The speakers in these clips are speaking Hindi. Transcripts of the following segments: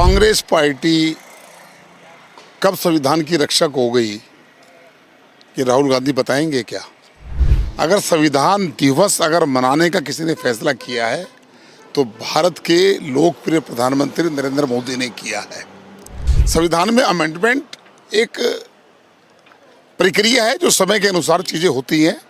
कांग्रेस पार्टी कब संविधान की रक्षक हो गई ये राहुल गांधी बताएंगे क्या? अगर संविधान दिवस मनाने का किसी ने फैसला किया है तो भारत के लोकप्रिय प्रधानमंत्री नरेंद्र मोदी ने किया है। संविधान में अमेंडमेंट एक प्रक्रिया है जो समय के अनुसार चीजें होती हैं।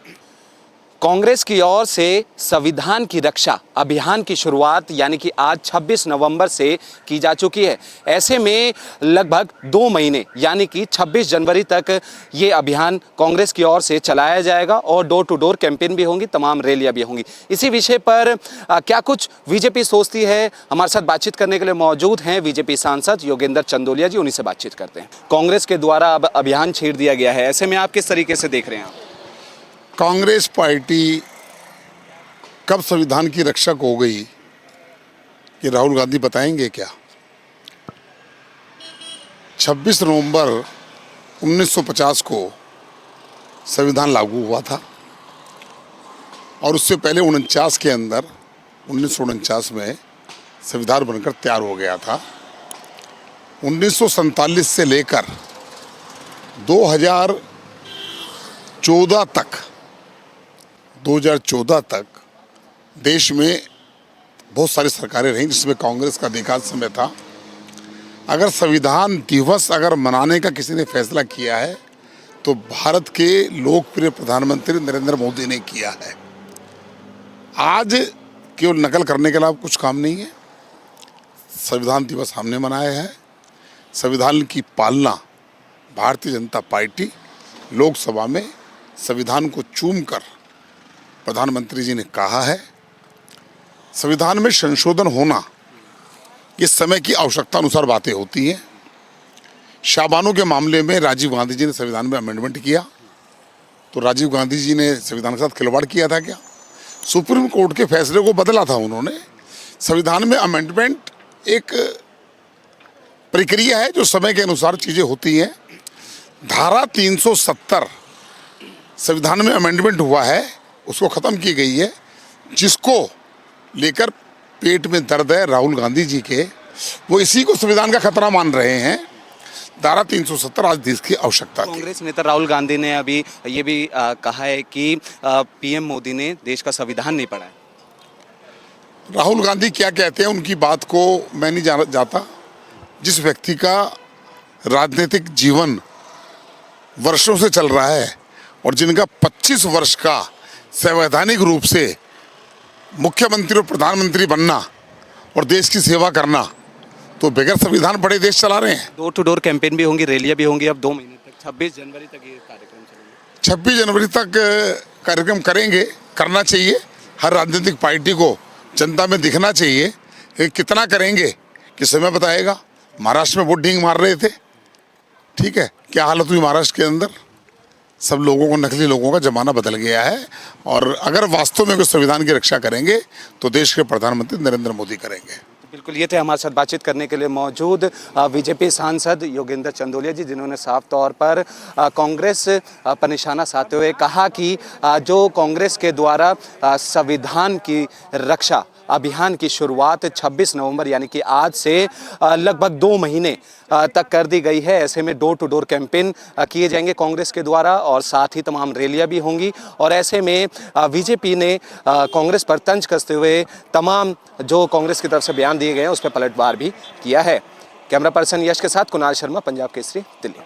कांग्रेस की ओर से संविधान की रक्षा अभियान की शुरुआत यानी कि आज 26 नवंबर से की जा चुकी है। ऐसे में लगभग 2 महीने यानी कि 26 जनवरी तक ये अभियान कांग्रेस की ओर से चलाया जाएगा और डोर टू डोर कैंपेन भी होंगी, तमाम रैलियां भी होंगी। इसी विषय पर क्या कुछ बीजेपी सोचती है, हमारे साथ बातचीत करने के लिए मौजूद हैं बीजेपी सांसद योगेंद्र चंदोलिया जी। उन्हीं से बातचीत करते हैं। कांग्रेस के द्वारा अब अभियान छेड़ दिया गया है, ऐसे में आप किस तरीके से देख रहे हैं? कांग्रेस पार्टी कब संविधान की रक्षक हो गई ये राहुल गांधी बताएंगे क्या? 26 नवंबर 1950 को संविधान लागू हुआ था और उससे पहले 49 के अंदर 1949 में संविधान बनकर तैयार हो गया था। 1947 से लेकर 2014 तक देश में बहुत सारी सरकारें रहीं जिसमें कांग्रेस का अधिकांश समय था। अगर संविधान दिवस मनाने का किसी ने फैसला किया है तो भारत के लोकप्रिय प्रधानमंत्री नरेंद्र मोदी ने किया है। आज केवल नकल करने के अलावा कुछ काम नहीं है। संविधान दिवस हमने मनाया है। संविधान की पालना भारतीय जनता पार्टी लोकसभा में संविधान को चूमकर प्रधानमंत्री जी ने कहा है। संविधान में संशोधन होना ये समय की आवश्यकता अनुसार बातें होती हैं। शाहबानो के मामले में राजीव गांधी जी ने संविधान में अमेंडमेंट किया तो राजीव गांधी जी ने संविधान के साथ खिलवाड़ किया था क्या? सुप्रीम कोर्ट के फैसले को बदला था उन्होंने। संविधान में अमेंडमेंट एक प्रक्रिया है जो समय के अनुसार चीजें होती हैं। धारा 370 संविधान में अमेंडमेंट हुआ है, उसको खत्म की गई है, जिसको लेकर पेट में दर्द है राहुल गांधी जी के। वो इसी को संविधान का खतरा मान रहे हैं। धारा 370 आज देश की आवश्यकता थी। कांग्रेस नेता राहुल गांधी ने अभी ये भी कहा है कि पीएम मोदी ने देश का संविधान नहीं पढ़ा है। राहुल गांधी क्या कहते हैं उनकी बात को मैं नहीं जाता। जिस व्यक्ति का राजनीतिक जीवन वर्षों से चल रहा है और जिनका 25 वर्ष का संवैधानिक रूप से मुख्यमंत्री और प्रधानमंत्री बनना और देश की सेवा करना, तो बगैर संविधान पढ़े देश चला रहे हैं। डोर टू डोर कैंपेन भी होंगी, रैलियां भी होंगी। अब 2 महीने तक 26 जनवरी तक ये कार्यक्रम चलेंगे। 26 जनवरी तक कार्यक्रम करेंगे, करना चाहिए। हर राजनीतिक पार्टी को जनता में दिखना चाहिए कि कितना करेंगे कि समय बताएगा। महाराष्ट्र में वोट ढींग मार रहे थे, ठीक है, क्या हालत हुई महाराष्ट्र के अंदर? सब लोगों को, नकली लोगों का जमाना बदल गया है। और अगर वास्तव में कोई संविधान की रक्षा करेंगे तो देश के प्रधानमंत्री नरेंद्र मोदी करेंगे। बिल्कुल, ये थे हमारे साथ बातचीत करने के लिए मौजूद बीजेपी सांसद योगेंद्र चंदोलिया जी, जिन्होंने साफ तौर पर कांग्रेस पर निशाना साधते हुए कहा कि जो कांग्रेस के द्वारा संविधान की रक्षा अभियान की शुरुआत 26 नवंबर यानी कि आज से लगभग 2 महीने तक कर दी गई है। ऐसे में डोर टू डोर कैंपेन किए जाएंगे कांग्रेस के द्वारा और साथ ही तमाम रैलियां भी होंगी। और ऐसे में बीजेपी ने कांग्रेस पर तंज कसते हुए तमाम जो कांग्रेस की तरफ से बयान दिए गए हैं उस पर पलटवार भी किया है। कैमरा पर्सन यश के साथ कुणाल शर्मा, पंजाब केसरी, दिल्ली।